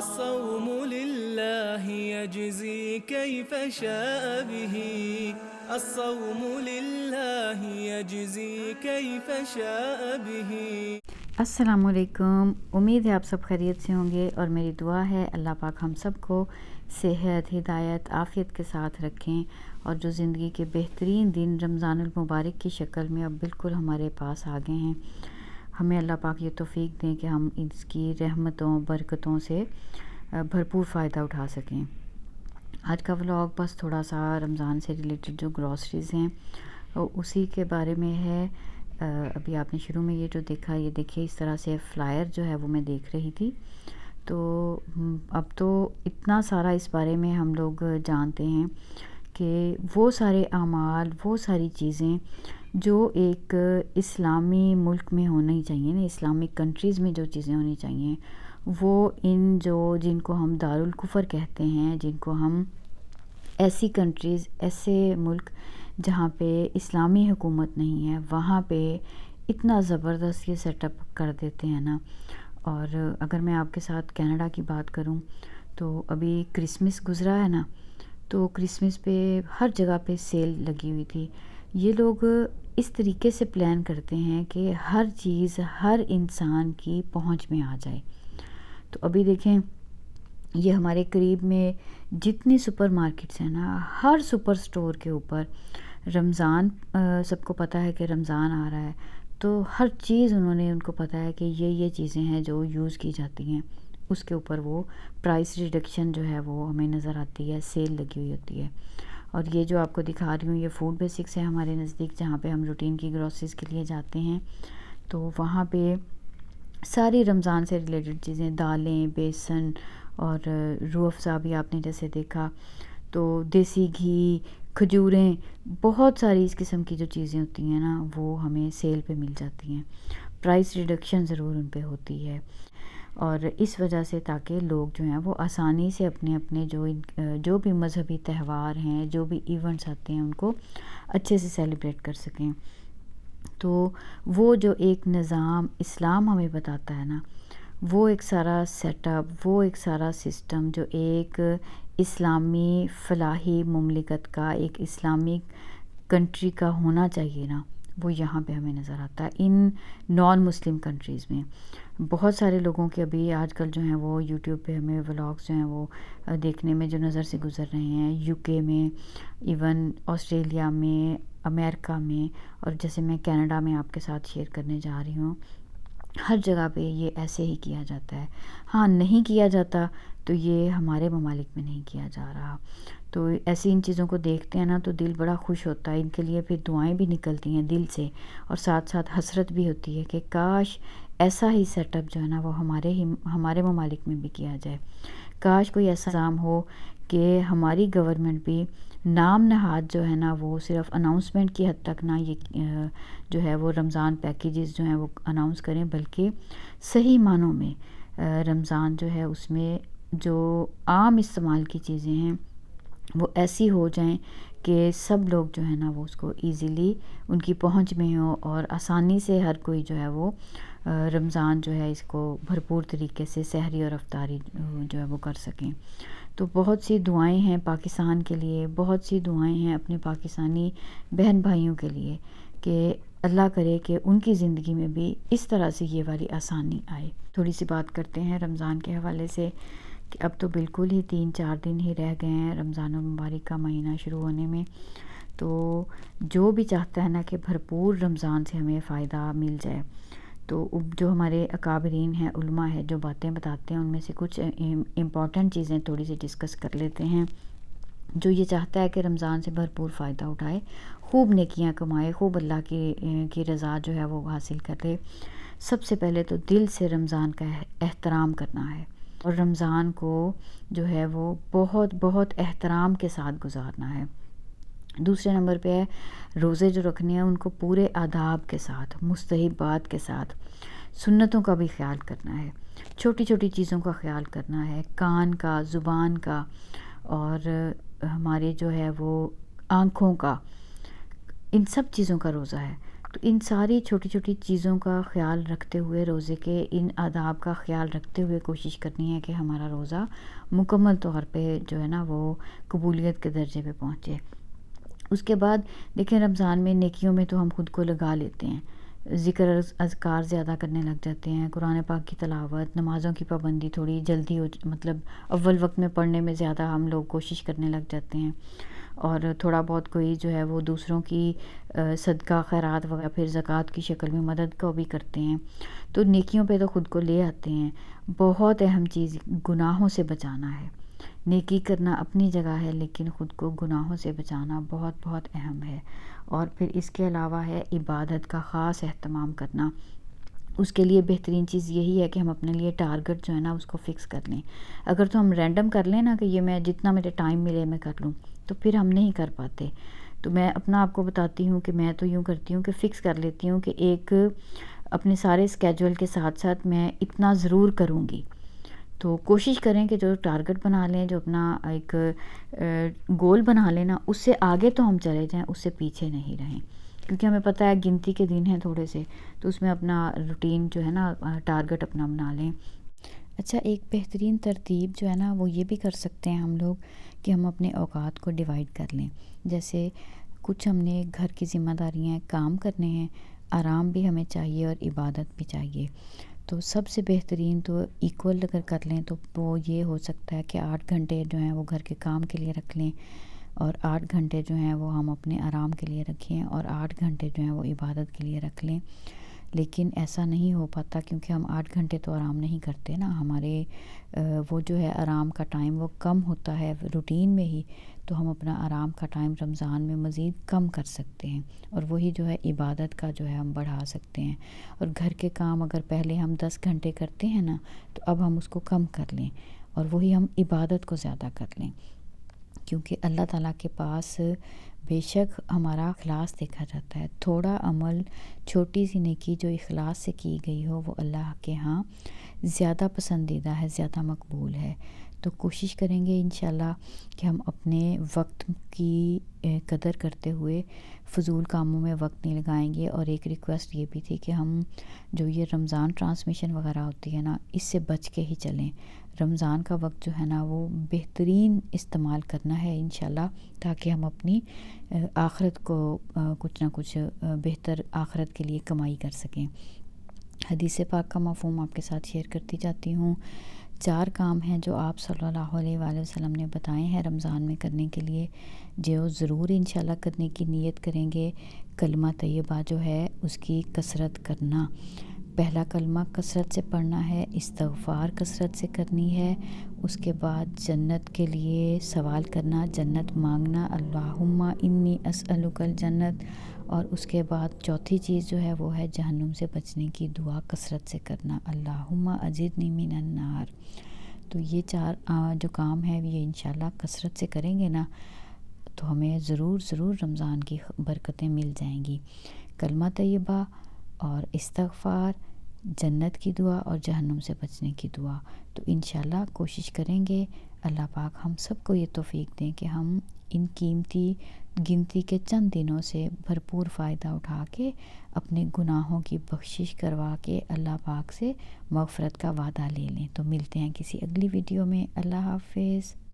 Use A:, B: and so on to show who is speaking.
A: الصوم لله يجزي كيف شاء به الصوم لله يجزي كيف شاء به.
B: السلام علیکم، امید ہے آپ سب خیریت سے ہوں گے اور میری دعا ہے اللہ پاک ہم سب کو صحت، ہدایت، عافیت کے ساتھ رکھیں اور جو زندگی کے بہترین دن رمضان المبارک کی شکل میں اب بالکل ہمارے پاس آ گئے ہیں، ہمیں اللہ پاک یہ توفیق دیں کہ ہم اس کی رحمتوں برکتوں سے بھرپور فائدہ اٹھا سکیں۔ آج کا ولاگ بس تھوڑا سا رمضان سے ریلیٹڈ جو گروسریز ہیں اسی کے بارے میں ہے۔ ابھی آپ نے شروع میں یہ جو دیکھا، یہ دیکھیے اس طرح سے فلائر جو ہے وہ میں دیکھ رہی تھی، تو اب تو اتنا سارا اس بارے میں ہم لوگ جانتے ہیں کہ وہ سارے اعمال، وہ ساری چیزیں جو ایک اسلامی ملک میں ہونی چاہیے نا، اسلامک کنٹریز میں جو چیزیں ہونی چاہیے، وہ جن کو ہم دارالکفر کہتے ہیں، جن کو ہم ایسی کنٹریز، ایسے ملک جہاں پہ اسلامی حکومت نہیں ہے، وہاں پہ اتنا زبردست یہ سیٹ اپ کر دیتے ہیں نا۔ اور اگر میں آپ کے ساتھ کینیڈا کی بات کروں تو ابھی کرسمس گزرا ہے نا، تو کرسمس پہ ہر جگہ پہ سیل لگی ہوئی تھی۔ یہ لوگ اس طریقے سے پلان کرتے ہیں کہ ہر چیز ہر انسان کی پہنچ میں آ جائے۔ تو ابھی دیکھیں، یہ ہمارے قریب میں جتنی سپر مارکیٹس ہیں نا، ہر سپر سٹور کے اوپر رمضان، سب کو پتہ ہے کہ رمضان آ رہا ہے، تو ہر چیز ان کو پتہ ہے کہ یہ چیزیں ہیں جو یوز کی جاتی ہیں، اس کے اوپر وہ پرائس ریڈکشن جو ہے وہ ہمیں نظر آتی ہے، سیل لگی ہوئی ہوتی ہے۔ اور یہ جو آپ کو دکھا رہی ہوں، یہ فوڈ بیسکس ہے ہمارے نزدیک، جہاں پہ ہم روٹین کی گروسریز کے لیے جاتے ہیں، تو وہاں پہ ساری رمضان سے ریلیٹڈ چیزیں، دالیں، بیسن اور روح افزا بھی آپ نے جیسے دیکھا، تو دیسی گھی، کھجوریں، بہت ساری اس قسم کی جو چیزیں ہوتی ہیں نا، وہ ہمیں سیل پہ مل جاتی ہیں۔ پرائس ریڈکشن ضرور ان پہ ہوتی ہے، اور اس وجہ سے تاکہ لوگ جو ہیں وہ آسانی سے اپنے جو بھی مذہبی تہوار ہیں، جو بھی ایونٹس آتے ہیں، ان کو اچھے سے سیلیبریٹ کر سکیں۔ تو وہ جو ایک نظام اسلام ہمیں بتاتا ہے نا، وہ ایک سارا سیٹ اپ، وہ ایک سارا سسٹم جو ایک اسلامی فلاحی مملکت کا، ایک اسلامک کنٹری کا ہونا چاہیے نا، وہ یہاں پہ ہمیں نظر آتا ہے ان نان مسلم کنٹریز میں۔ بہت سارے لوگوں کے ابھی آج کل جو ہیں وہ یوٹیوب پہ ہمیں ولاگز جو ہیں وہ دیکھنے میں جو نظر سے گزر رہے ہیں، یو کے میں، ایون آسٹریلیا میں، امریکہ میں، اور جیسے میں کینیڈا میں آپ کے ساتھ شیئر کرنے جا رہی ہوں، ہر جگہ پہ یہ ایسے ہی کیا جاتا ہے۔ ہاں، نہیں کیا جاتا تو یہ ہمارے ممالک میں نہیں کیا جا رہا، تو ایسی ان چیزوں کو دیکھتے ہیں نا تو دل بڑا خوش ہوتا ہے، ان کے لیے پھر دعائیں بھی نکلتی ہیں دل سے، اور ساتھ ساتھ حسرت بھی ہوتی ہے کہ کاش ایسا ہی سیٹ اپ جو ہے نا وہ ہمارے ممالک میں بھی کیا جائے۔ کاش کوئی ایسا نظام ہو کہ ہماری گورنمنٹ بھی نام نہاد جو ہے نا وہ صرف اناؤنسمنٹ کی حد تک نہ یہ جو ہے وہ رمضان پیکیجز جو ہیں وہ اناؤنس کریں، بلکہ صحیح معنوں میں رمضان جو ہے اس میں جو عام استعمال کی چیزیں ہیں وہ ایسی ہو جائیں کہ سب لوگ جو ہے نا وہ اس کو ایزیلی ان کی پہنچ میں ہو، اور آسانی سے ہر کوئی جو ہے وہ رمضان جو ہے اس کو بھرپور طریقے سے سحری اور افطاری جو ہے وہ کر سکیں۔ تو بہت سی دعائیں ہیں پاکستان کے لیے، بہت سی دعائیں ہیں اپنے پاکستانی بہن بھائیوں کے لیے کہ اللہ کرے کہ ان کی زندگی میں بھی اس طرح سے یہ والی آسانی آئے۔ تھوڑی سی بات کرتے ہیں رمضان کے حوالے سے کہ اب تو بالکل ہی 3-4 دن ہی رہ گئے ہیں رمضان المبارک کا مہینہ شروع ہونے میں، تو جو بھی چاہتا ہے نا کہ بھرپور رمضان سے ہمیں فائدہ مل جائے، تو جو ہمارے اکابرین ہیں، علماء ہیں، جو باتیں بتاتے ہیں ان میں سے کچھ امپورٹنٹ چیزیں تھوڑی سی ڈسکس کر لیتے ہیں۔ جو یہ چاہتا ہے کہ رمضان سے بھرپور فائدہ اٹھائے، خوب نیکیاں کمائے، خوب اللہ کی رضا جو ہے وہ حاصل کر لے، سب سے پہلے تو دل سے رمضان کا احترام کرنا ہے، اور رمضان کو جو ہے وہ بہت بہت احترام کے ساتھ گزارنا ہے۔ دوسرے نمبر پہ ہے روزے جو رکھنے ہیں ان کو پورے آداب کے ساتھ، مستحبات کے ساتھ، سنتوں کا بھی خیال کرنا ہے، چھوٹی چھوٹی چیزوں کا خیال کرنا ہے، کان کا، زبان کا، اور ہمارے جو ہے وہ آنکھوں کا، ان سب چیزوں کا روزہ ہے۔ تو ان ساری چھوٹی چھوٹی چیزوں کا خیال رکھتے ہوئے، روزے کے ان آداب کا خیال رکھتے ہوئے کوشش کرنی ہے کہ ہمارا روزہ مکمل طور پہ جو ہے نا وہ قبولیت کے درجے پہ پہنچے۔ اس کے بعد دیکھیں رمضان میں نیکیوں میں تو ہم خود کو لگا لیتے ہیں، ذکر اذکار زیادہ کرنے لگ جاتے ہیں، قرآن پاک کی تلاوت، نمازوں کی پابندی تھوڑی جلدی مطلب اول وقت میں پڑھنے میں زیادہ ہم لوگ کوشش کرنے لگ جاتے ہیں، اور تھوڑا بہت کوئی جو ہے وہ دوسروں کی صدقہ خیرات وغیرہ پھر زکوٰۃ کی شکل میں مدد کو بھی کرتے ہیں، تو نیکیوں پہ تو خود کو لے آتے ہیں۔ بہت اہم چیز گناہوں سے بچانا ہے، نیکی کرنا اپنی جگہ ہے لیکن خود کو گناہوں سے بچانا بہت بہت اہم ہے۔ اور پھر اس کے علاوہ ہے عبادت کا خاص اہتمام کرنا، اس کے لیے بہترین چیز یہی ہے کہ ہم اپنے لیے ٹارگٹ جو ہے نا اس کو فکس کر لیں۔ اگر تو ہم رینڈم کر لیں نا کہ یہ میں جتنا میرے ٹائم ملے میں کر لوں، تو پھر ہم نہیں کر پاتے۔ تو میں اپنا آپ کو بتاتی ہوں کہ میں تو یوں کرتی ہوں کہ فکس کر لیتی ہوں کہ ایک اپنے سارے اسکیجول کے ساتھ ساتھ میں اتنا ضرور کروں گی۔ تو کوشش کریں کہ جو ٹارگٹ بنا لیں، جو اپنا ایک گول بنا لیں نا، اس سے آگے تو ہم چلے جائیں، اس سے پیچھے نہیں رہیں، کیونکہ ہمیں پتہ ہے گنتی کے دن ہیں تھوڑے سے، تو اس میں اپنا روٹین جو ہے نا ٹارگٹ اپنا بنا لیں۔ اچھا، ایک بہترین ترتیب جو ہے نا وہ یہ بھی کر سکتے ہیں ہم لوگ کہ ہم اپنے اوقات کو ڈیوائڈ کر لیں۔ جیسے کچھ ہم نے گھر کی ذمہ داریاں کام کرنے ہیں، آرام بھی ہمیں چاہیے اور عبادت بھی چاہیے، تو سب سے بہترین تو ایکول اگر کر لیں تو وہ یہ ہو سکتا ہے کہ 8 گھنٹے جو ہیں وہ گھر کے کام کے لیے رکھ لیں، اور 8 گھنٹے جو ہیں وہ ہم اپنے آرام کے لیے رکھیں، اور 8 گھنٹے جو ہیں وہ عبادت کے لیے رکھ لیں۔ لیکن ایسا نہیں ہو پاتا کیونکہ ہم 8 گھنٹے تو آرام نہیں کرتے نا، ہمارے وہ جو ہے آرام کا ٹائم وہ کم ہوتا ہے روٹین میں ہی، تو ہم اپنا آرام کا ٹائم رمضان میں مزید کم کر سکتے ہیں، اور وہی جو ہے عبادت کا جو ہے ہم بڑھا سکتے ہیں۔ اور گھر کے کام اگر پہلے ہم 10 گھنٹے کرتے ہیں نا، تو اب ہم اس کو کم کر لیں اور وہی ہم عبادت کو زیادہ کر لیں، کیونکہ اللہ تعالیٰ کے پاس بے شک ہمارا اخلاص دیکھا جاتا ہے۔ تھوڑا عمل، چھوٹی سی نیکی جو اخلاص سے کی گئی ہو وہ اللہ کے ہاں زیادہ پسندیدہ ہے، زیادہ مقبول ہے۔ تو کوشش کریں گے انشاءاللہ کہ ہم اپنے وقت کی قدر کرتے ہوئے فضول کاموں میں وقت نہیں لگائیں گے۔ اور ایک ریکویسٹ یہ بھی تھی کہ ہم جو یہ رمضان ٹرانسمیشن وغیرہ ہوتی ہے نا، اس سے بچ کے ہی چلیں۔ رمضان کا وقت جو ہے نا وہ بہترین استعمال کرنا ہے انشاءاللہ، تاکہ ہم اپنی آخرت کو کچھ نہ کچھ بہتر آخرت کے لیے کمائی کر سکیں۔ حدیث پاک کا مفہوم آپ کے ساتھ شیئر کرتی جاتی ہوں۔ 4 کام ہیں جو آپ صلی اللہ علیہ وآلہ وسلم نے بتائے ہیں رمضان میں کرنے کے لیے، جو ضرور انشاءاللہ کرنے کی نیت کریں گے۔ کلمہ طیبہ جو ہے اس کی کثرت کرنا، پہلا کلمہ کثرت سے پڑھنا ہے، استغفار کثرت سے کرنی ہے، اس کے بعد جنت کے لیے سوال کرنا، جنت مانگنا، اللہم انی اسألک الجنت، اور اس کے بعد چوتھی چیز جو ہے وہ ہے جہنم سے بچنے کی دعا کثرت سے کرنا، اللہم اجرنی من النار۔ تو یہ 4 جو کام ہے یہ انشاءاللہ کثرت سے کریں گے نا، تو ہمیں ضرور ضرور رمضان کی برکتیں مل جائیں گی۔ کلمہ طیبہ اور استغفار، جنت کی دعا اور جہنم سے بچنے کی دعا، تو انشاءاللہ کوشش کریں گے اللہ پاک ہم سب کو یہ توفیق دیں کہ ہم ان قیمتی گنتی کے چند دنوں سے بھرپور فائدہ اٹھا کے اپنے گناہوں کی بخشش کروا کے اللہ پاک سے مغفرت کا وعدہ لے لیں۔ تو ملتے ہیں کسی اگلی ویڈیو میں۔ اللہ حافظ۔